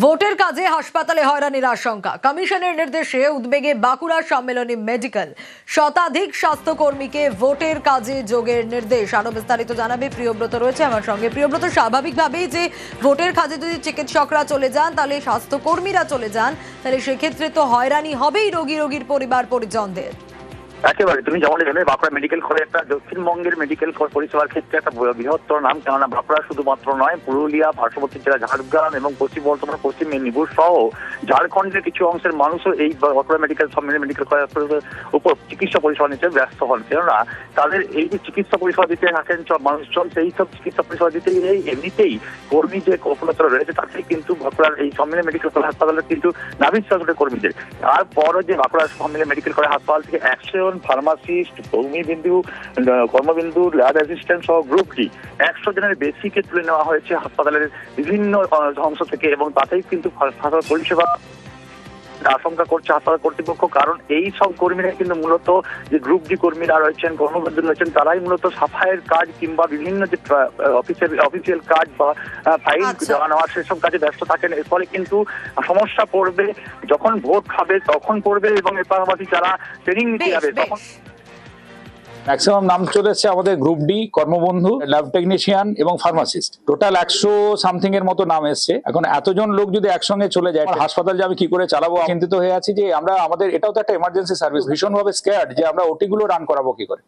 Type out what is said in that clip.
ভোটের কাজে হাসপাতালে হয়রানির আশঙ্কা, কমিশনের নির্দেশে উদ্বেগে বাঁকুড়া সম্মেলনী মেডিকেল। শতাধিক স্বাস্থ্যকর্মীকে ভোটের কাজে যোগের নির্দেশ। আরো বিস্তারিত জানাবে প্রিয়ব্রত রয়েছে আমার সঙ্গে। প্রিয়ব্রত, স্বাভাবিকভাবেই যে ভোটের কাজে যদি চিকিৎসকরা চলে যান, তাহলে স্বাস্থ্যকর্মীরা চলে যান, তাহলে সেক্ষেত্রে তো হয়রানি হবেই রোগীর পরিবার পরিজনদের। একেবারে তুমি যেমন জানো, বাঁকুড়া মেডিকেল কলেজ একটা দক্ষিণবঙ্গের মেডিকেল পরিষেবার ক্ষেত্রে একটা বৃহত্তর নাম। কেননা বাঁকুড়া শুধুমাত্র নয়, পুরুলিয়া, পার্শ্ববর্তী জেলা ঝাড়গ্রাম এবং পশ্চিম বর্ধমান, পশ্চিম মেদিনীপুর সহ ঝাড়খণ্ডের কিছু অংশের মানুষও এই বাঁকুড়া মেডিকেল কলেজের উপর চিকিৎসা পরিষেবা নিতে ব্যস্ত হন। কেননা তাদের এই যে চিকিৎসা পরিষেবা দিতে থাকেন মানুষজন, সেই সব চিকিৎসা পরিষেবা দিতে এমনিতেই কর্মী যে কৌশলতা রয়েছে, তাতেই কিন্তু বাঁকুড়ার এই সম্মিলনী মেডিকেল কলেজ হাসপাতালের কিন্তু নাভিশ্বাসের কর্মীদের। তারপরও যে বাঁকুড়া সম্মিলনী মেডিকেল কলেজ হাসপাতাল থেকে 100 ফার্মাসিস্ট, কর্মবিন্দু, ল্যাব অ্যাসিস্ট্যান্ট সহ গ্রুপ ডি 100 জনের বেশিকে তুলে নেওয়া হয়েছে হাসপাতালের বিভিন্ন অংশ থেকে, এবং তাতেই কিন্তু হাসপাতাল পরিষেবা আশঙ্কা করছে হাসপাতাল কর্তৃপক্ষ। কারণ এই সব কর্মীরা কিন্তু মূলত যে গ্রুপ ডি কর্মীরা রয়েছেন, কর্মবন্ধু রয়েছেন, তারাই মূলত সাফাইয়ের কাজ কিংবা বিভিন্ন যে অফিসিয়াল কাজ বা ফাইল জমা নেওয়ার সেসব কাজে ব্যস্ত থাকেন। এর ফলে কিন্তু সমস্যা পড়বে যখন ভোট খাবে, তখন পড়বে, এবং এর পাশাপাশি যারা ট্রেনিং নিতে যাবে তখন। ম্যাক্সিমাম নাম চলে এসছে আমাদের গ্রুপ ডি, কর্মবন্ধু, ল্যাব টেকনিশিয়ান এবং ফার্মাসিস্ট। টোটাল 100 সামথিং এর মতো নাম এসছে। এখন এতজন লোক যদি একসঙ্গে চলে যায়, হাসপাতাল যে আমি কি করে চালাবো চিন্তিত হয়ে আছি। যে আমাদের এটাও তো একটা এমার্জেন্সি সার্ভিস, ভীষণভাবে স্কেয়ার্ড যে আমরা ওটি গুলো রান করাবো কি করে।